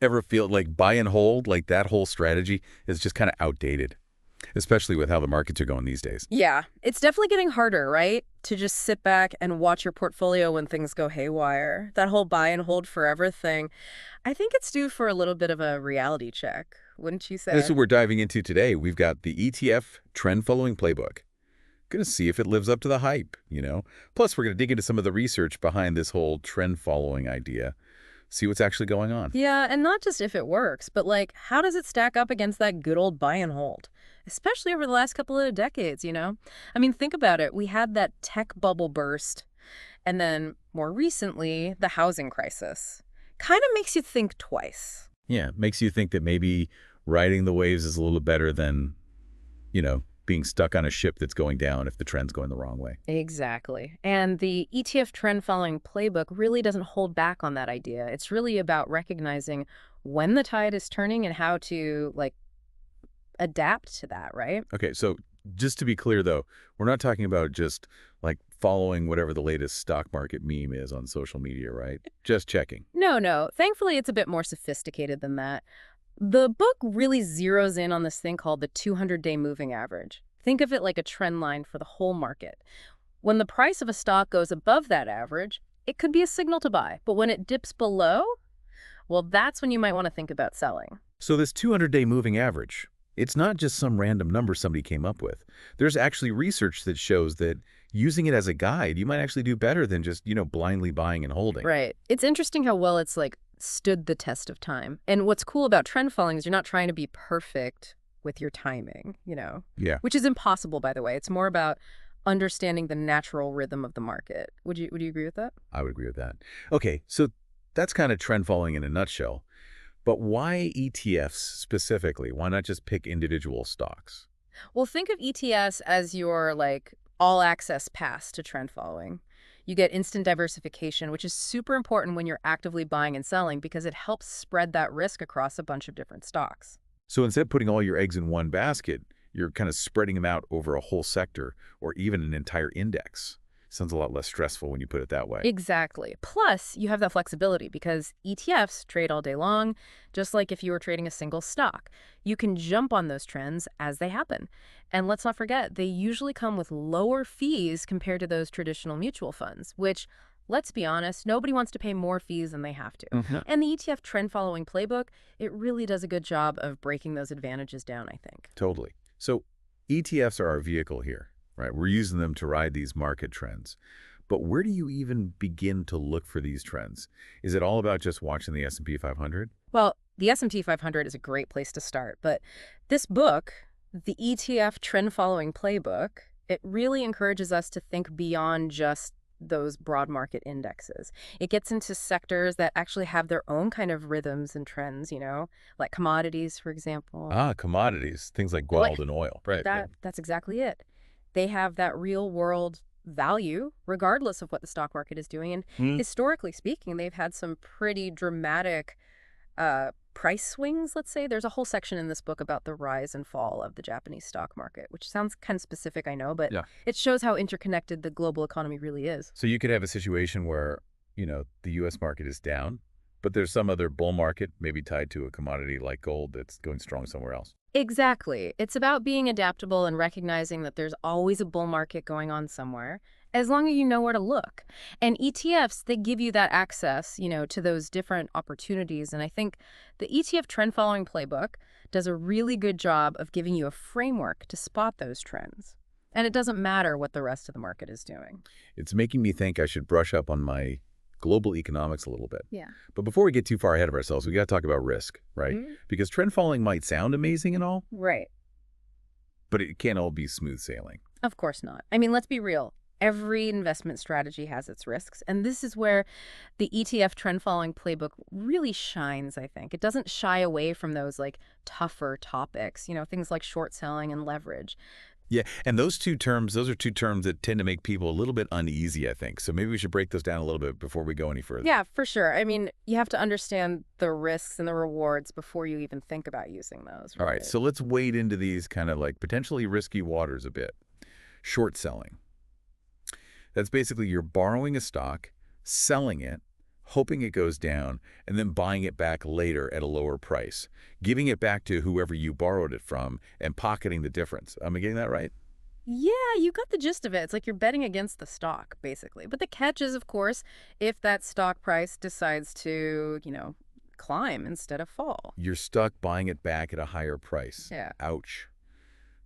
Ever feel like buy and hold, like that whole strategy is just kind of outdated, especially with how the markets are going these days? Yeah, it's definitely getting harder, right? To just sit back and watch your portfolio when things go haywire. That whole buy and hold forever thing, I think it's due for a little bit of a reality check, wouldn't you And this is say? what we're diving into today. We've got the ETF trend following playbook. Going to see if it lives up to the hype, you know? Plus, we're going to dig into some of the research behind this whole trend following idea, see what's actually going on. Yeah, and not just if it works, but like, how does it stack up against that good old buy and hold? Especially over the last couple of decades, you know? I mean, think about it. We had that tech bubble burst, and then more recently, the housing crisis. Kind of makes you think twice. Yeah, makes you think that maybe riding the waves is a little better than, being stuck on a ship that's going down if the trend's going the wrong way. Exactly. And the ETF trend following playbook really doesn't hold back on that idea. It's really about recognizing when the tide is turning and how to, like, adapt to that, right? Okay, so just to be clear, though, we're not talking about just like following whatever the latest stock market meme is on social media, right? Just checking. No, no. Thankfully, it's a bit more sophisticated than that. The book really zeroes in on this thing called the 200-day moving average. Think of it like a trend line for the whole market. When the price of a stock goes above that average, it could be a signal to buy. But when it dips below, well, that's when you might want to think about selling. So this 200-day moving average, it's not just some random number somebody came up with. There's actually research that shows that using it as a guide, you might actually do better than just, blindly buying and holding. Right. It's interesting how well it's like stood the test of time. And what's cool about trend following is you're not trying to be perfect with your timing, Yeah, which is impossible, by the way. It's more about understanding the natural rhythm of the market. Would you agree with that? I would agree with that. Okay, so that's kind of trend following in a nutshell. But why ETFs specifically? Why not just pick individual stocks? Well, think of ETS as your like all access pass to trend following. You get instant diversification, which is super important when you're actively buying and selling because it helps spread that risk across a bunch of different stocks. So instead of putting all your eggs in one basket, you're kind of spreading them out over a whole sector or even an entire index. Sounds a lot less stressful when you put it that way. Exactly. Plus, you have that flexibility because ETFs trade all day long, just like if you were trading a single stock. You can jump on those trends as they happen. And let's not forget, they usually come with lower fees compared to those traditional mutual funds, which, let's be honest, nobody wants to pay more fees than they have to. Mhm. And the ETF trend following playbook, it really does a good job of breaking those advantages down, I think. Totally. So ETFs are our vehicle here, right? We're using them to ride these market trends. But where do you even begin to look for these trends? Is it all about just watching the S&P 500? Well, the S&P 500 is a great place to start, but this book, the ETF Trend Following Playbook, it really encourages us to think beyond just those broad market indexes. It gets into sectors that actually have their own kind of rhythms and trends, like commodities, for example. Ah, commodities, things like Like gold and oil. Right. that's exactly it. They have that real world value regardless of what the stock market is doing. And Hmm. historically speaking, they've had some pretty dramatic price swings, let's say. There's a whole section in this book about the rise and fall of the Japanese stock market, which sounds kind of specific, I know, but Yeah. it shows how interconnected the global economy really is. So you could have a situation where, the U.S. market is down, but there's some other bull market, maybe tied to a commodity like gold, that's going strong somewhere else. Exactly. It's about being adaptable and recognizing that there's always a bull market going on somewhere, as long as you know where to look. And ETFs, they give you that access, to those different opportunities. And I think the ETF trend following playbook does a really good job of giving you a framework to spot those trends. And it doesn't matter what the rest of the market is doing. It's making me think I should brush up on my global economics a little bit. Yeah. But before we get too far ahead of ourselves, we got to talk about risk, right? Mhm. Because trend following might sound amazing and all, Right. but it can't all be smooth sailing. Of course not. I mean, let's be real. Every investment strategy has its risks. And this is where the ETF trend following playbook really shines, I think. It doesn't shy away from those like tougher topics, things like short selling and leverage. Yeah, and those are two terms that tend to make people a little bit uneasy, I think. So maybe we should break those down a little bit before we go any further. Yeah, for sure. I mean, you have to understand the risks and the rewards before you even think about using those. All right, Right? so let's wade into these kind of like potentially risky waters a bit. Short selling. That's basically you're borrowing a stock, selling it, hoping it goes down, and then buying it back later at a lower price, giving it back to whoever you borrowed it from, and pocketing the difference. Am I getting that right? Yeah, you got the gist of it. It's like you're betting against the stock, basically. But the catch is, of course, if that stock price decides to, climb instead of fall. You're stuck buying it back at a higher price. Yeah. Ouch.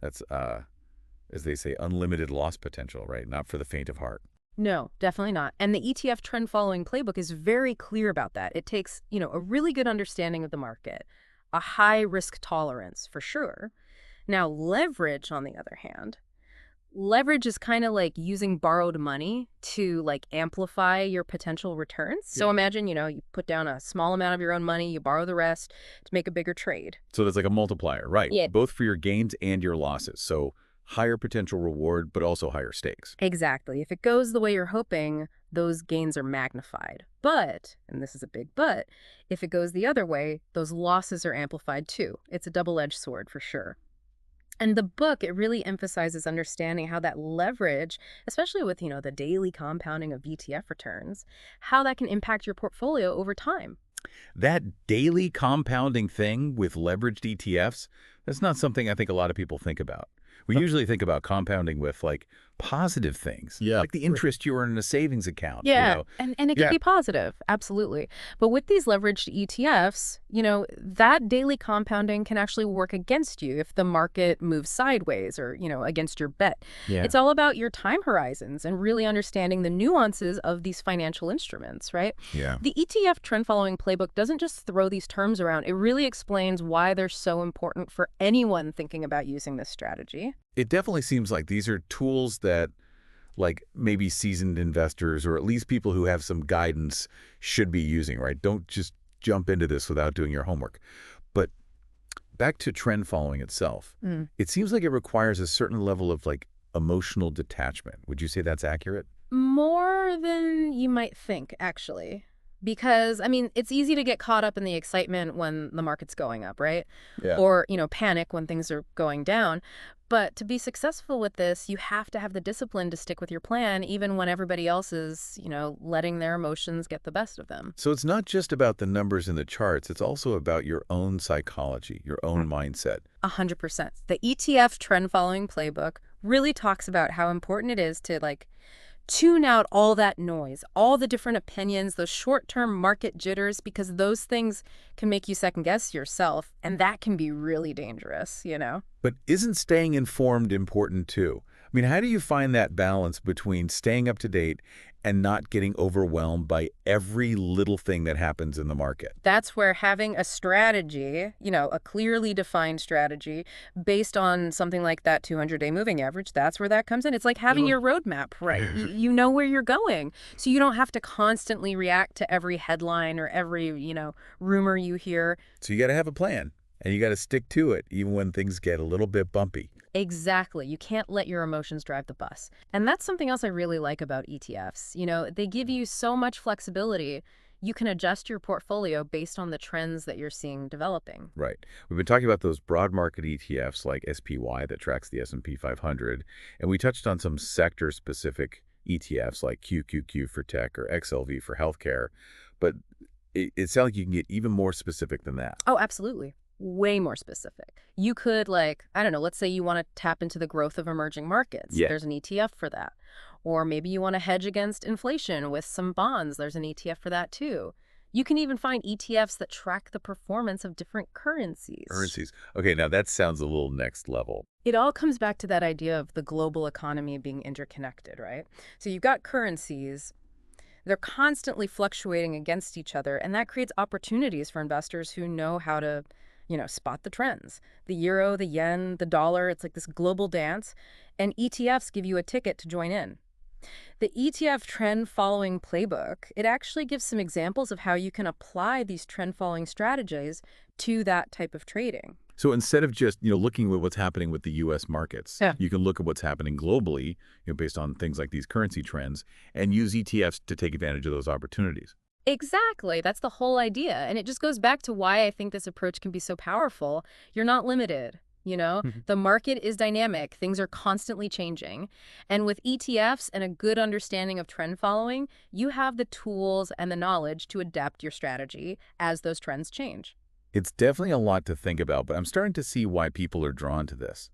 That's, as they say, unlimited loss potential, right? Not for the faint of heart. No, definitely not. And the ETF trend following playbook is very clear about that. It takes, a really good understanding of the market, a high risk tolerance for sure. Now, leverage, on the other hand, leverage is kind of like using borrowed money to like amplify your potential returns. So Yeah. imagine, you put down a small amount of your own money, you borrow the rest to make a bigger trade. So there's like a multiplier, right? Yeah. Both for your gains and your losses. So higher potential reward, but also higher stakes. Exactly. If it goes the way you're hoping, those gains are magnified. But, and this is a big but, if it goes the other way, those losses are amplified too. It's a double-edged sword for sure. And the book, it really emphasizes understanding how that leverage, especially with, the daily compounding of ETF returns, how that can impact your portfolio over time. That daily compounding thing with leveraged ETFs, that's not something I think a lot of people think about. We usually think about compounding with like positive things, Yeah. like the interest you earn in a savings account. Yeah, and it can Yeah. be positive, absolutely. But with these leveraged ETFs, that daily compounding can actually work against you if the market moves sideways or, against your bet. Yeah. It's all about your time horizons and really understanding the nuances of these financial instruments, right? Yeah. The ETF trend following playbook doesn't just throw these terms around. It really explains why they're so important for anyone thinking about using this strategy. It definitely seems like these are tools that like maybe seasoned investors or at least people who have some guidance should be using, right? Don't just jump into this without doing your homework. But back to trend following itself, it seems like it requires a certain level of like emotional detachment. Would you say that's accurate? More than you might think, actually. Because, it's easy to get caught up in the excitement when the market's going up, right? Yeah. Or, panic when things are going down. But to be successful with this, you have to have the discipline to stick with your plan, even when everybody else is, letting their emotions get the best of them. So it's not just about the numbers in the charts. It's also about your own psychology, your own mindset. 100%. The ETF trend following playbook really talks about how important it is to, tune out all that noise, all the different opinions, those short-term market jitters, because those things can make you second-guess yourself, and that can be really dangerous. But isn't staying informed important too? I mean, how do you find that balance between staying up to date and not getting overwhelmed by every little thing that happens in the market? That's where having a strategy, a clearly defined strategy based on something like that 200-day moving average, that's where that comes in. It's like having your roadmap, right? You know where you're going. So you don't have to constantly react to every headline or every, rumor you hear. So you got to have a plan, and you got to stick to it, even when things get a little bit bumpy. Exactly. You can't let your emotions drive the bus. And that's something else I really like about ETFs. They give you so much flexibility. You can adjust your portfolio based on the trends that you're seeing developing. Right. We've been talking about those broad market ETFs like SPY that tracks the S&P 500, and we touched on some sector-specific ETFs like QQQ for tech or XLV for healthcare. But it sounds like you can get even more specific than that. Oh, absolutely. Way more specific. You could, I don't know, let's say you want to tap into the growth of emerging markets. Yeah. There's an ETF for that. Or maybe you want to hedge against inflation with some bonds. There's an ETF for that too. You can even find ETFs that track the performance of different currencies. Currencies. Okay, now that sounds a little next level. It all comes back to that idea of the global economy being interconnected, right? So you've got currencies. They're constantly fluctuating against each other, and that creates opportunities for investors who know how to spot the trends. The euro, the yen, the dollar, it's like this global dance, and ETFs give you a ticket to join in. The ETF trend following playbook, it actually gives some examples of how you can apply these trend following strategies to that type of trading. So instead of just, looking at what's happening with the U.S. markets, Yeah. you can look at what's happening globally, based on things like these currency trends, and use ETFs to take advantage of those opportunities. Exactly. That's the whole idea. And it just goes back to why I think this approach can be so powerful. You're not limited. You know, the market is dynamic. Things are constantly changing. And with ETFs and a good understanding of trend following, you have the tools and the knowledge to adapt your strategy as those trends change. It's definitely a lot to think about, but I'm starting to see why people are drawn to this.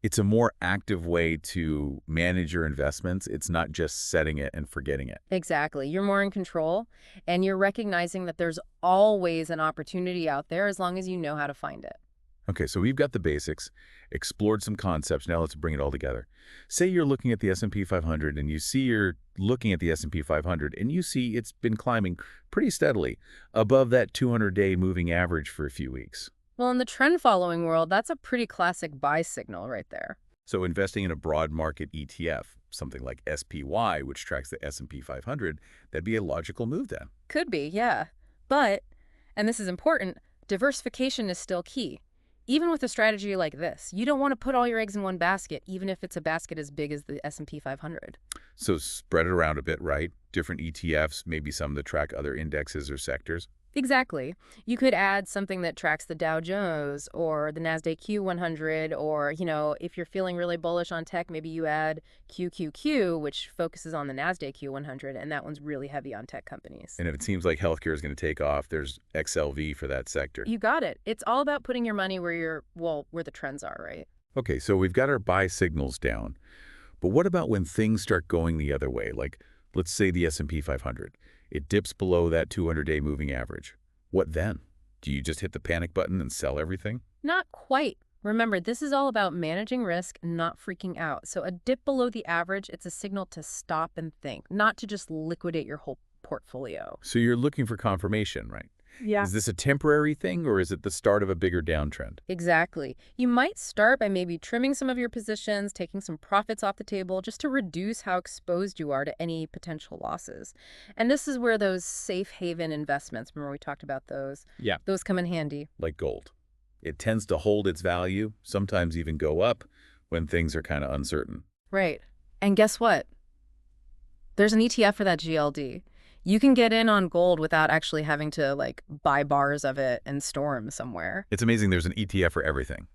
It's a more active way to manage your investments. It's not just setting it and forgetting it. Exactly. You're more in control, and you're recognizing that there's always an opportunity out there as long as you know how to find it. Okay, so we've got the basics, explored some concepts. Now let's bring it all together. Say you're looking at the S&P 500 and you see you're looking at the S&P 500 and you see it's been climbing pretty steadily above that 200-day moving average for a few weeks. Well, in the trend following world, that's a pretty classic buy signal right there. So investing in a broad market ETF, something like SPY, which tracks the S&P 500, that'd be a logical move then. Could be, yeah. But, and this is important, diversification is still key. Even with a strategy like this, you don't want to put all your eggs in one basket, even if it's a basket as big as the S&P 500. So spread it around a bit, right? Different ETFs, maybe some that track other indexes or sectors. Exactly. You could add something that tracks the Dow Jones or the NASDAQ Q100, or, if you're feeling really bullish on tech, maybe you add QQQ, which focuses on the NASDAQ Q100, and that one's really heavy on tech companies. And if it seems like healthcare is going to take off, there's XLV for that sector. You got it. It's all about putting your money where the trends are, right? Okay, so we've got our buy signals down. But what about when things start going the other way? Like, let's say the S&P 500. It dips below that 200-day moving average. What then? Do you just hit the panic button and sell everything? Not quite. Remember, this is all about managing risk, not freaking out. So a dip below the average, it's a signal to stop and think, not to just liquidate your whole portfolio. So you're looking for confirmation, right? Yeah. Is this a temporary thing or is it the start of a bigger downtrend? Exactly. You might start by maybe trimming some of your positions, taking some profits off the table just to reduce how exposed you are to any potential losses. And this is where those safe haven investments, remember we talked about those? Yeah. Those come in handy. Like gold. It tends to hold its value, sometimes even go up when things are kind of uncertain. Right. And guess what? There's an ETF for that GLD. You can get in on gold without actually having to buy bars of it and store them somewhere. It's amazing there's an ETF for everything.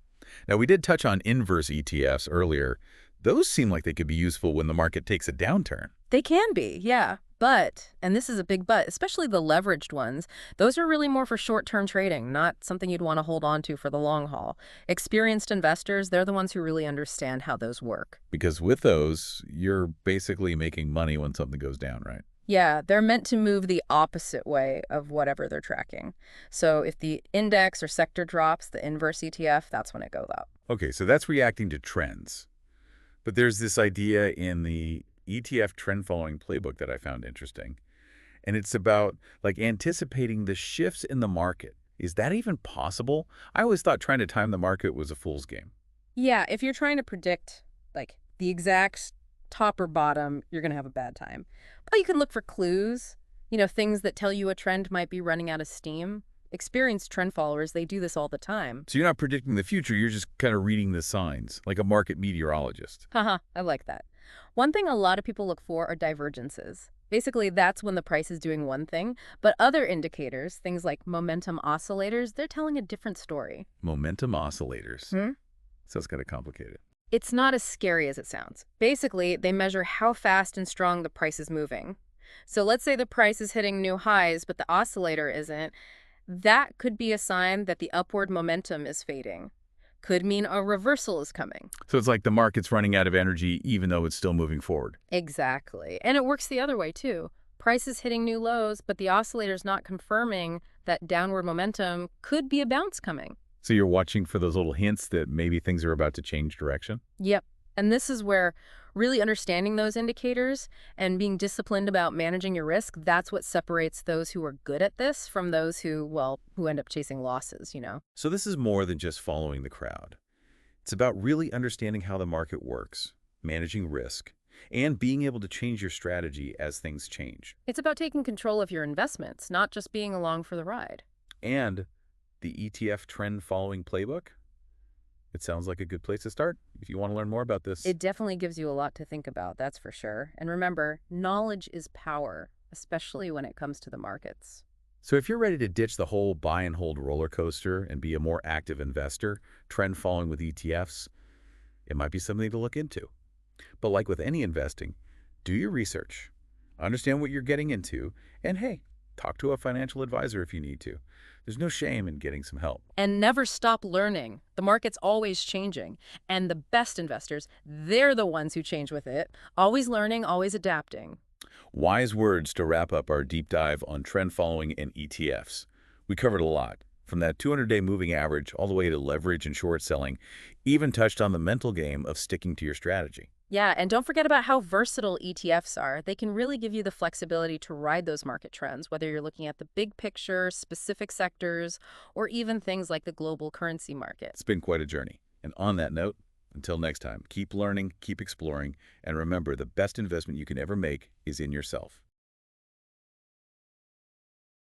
Now, we did touch on inverse ETFs earlier. Those seem like they could be useful when the market takes a downturn. They can be, yeah. But, and this is a big but, especially the leveraged ones, those are really more for short-term trading, not something you'd want to hold on to for the long haul. Experienced investors, they're the ones who really understand how those work. Because with those, you're basically making money when something goes down, right? Yeah, they're meant to move the opposite way of whatever they're tracking. So if the index or sector drops, the inverse ETF, that's when it goes up. Okay, so that's reacting to trends. But there's this idea in the ETF trend following playbook that I found interesting. And it's about anticipating the shifts in the market. Is that even possible? I always thought trying to time the market was a fool's game. Yeah, if you're trying to predict the exact top or bottom, you're going to have a bad time. But you can look for clues, things that tell you a trend might be running out of steam. Experienced trend followers, they do this all the time. So you're not predicting the future, you're just kind of reading the signs, like a market meteorologist. Haha, I like that. One thing a lot of people look for are divergences. Basically, that's when the price is doing one thing, but other indicators, things like momentum oscillators, they're telling a different story. Momentum oscillators. Sounds kind of complicated. It's not as scary as it sounds. Basically, they measure how fast and strong the price is moving. So let's say the price is hitting new highs, but the oscillator isn't. That could be a sign that the upward momentum is fading. Could mean a reversal is coming. So it's like the market's running out of energy even though it's still moving forward. Exactly. And it works the other way, too. Price is hitting new lows, but the oscillator's not confirming that downward momentum could be a bounce coming. So you're watching for those little hints that maybe things are about to change direction? Yep. And this is where really understanding those indicators and being disciplined about managing your risk, that's what separates those who are good at this from those who end up chasing losses, So this is more than just following the crowd. It's about really understanding how the market works, managing risk, and being able to change your strategy as things change. It's about taking control of your investments, not just being along for the ride. And the ETF trend following playbook? It sounds like a good place to start if you want to learn more about this. It definitely gives you a lot to think about, that's for sure. And remember, knowledge is power, especially when it comes to the markets. So if you're ready to ditch the whole buy and hold roller coaster and be a more active investor, trend following with ETFs, it might be something to look into. But like with any investing, do your research, understand what you're getting into, and hey, talk to a financial advisor if you need to. There's no shame in getting some help. And never stop learning. The market's always changing. And the best investors, they're the ones who change with it. Always learning, always adapting. Wise words to wrap up our deep dive on trend following and ETFs. We covered a lot, from that 200-day moving average all the way to leverage and short selling, even touched on the mental game of sticking to your strategy. Yeah, and don't forget about how versatile ETFs are. They can really give you the flexibility to ride those market trends, whether you're looking at the big picture, specific sectors, or even things like the global currency market. It's been quite a journey. And on that note, until next time, keep learning, keep exploring, and remember the best investment you can ever make is in yourself.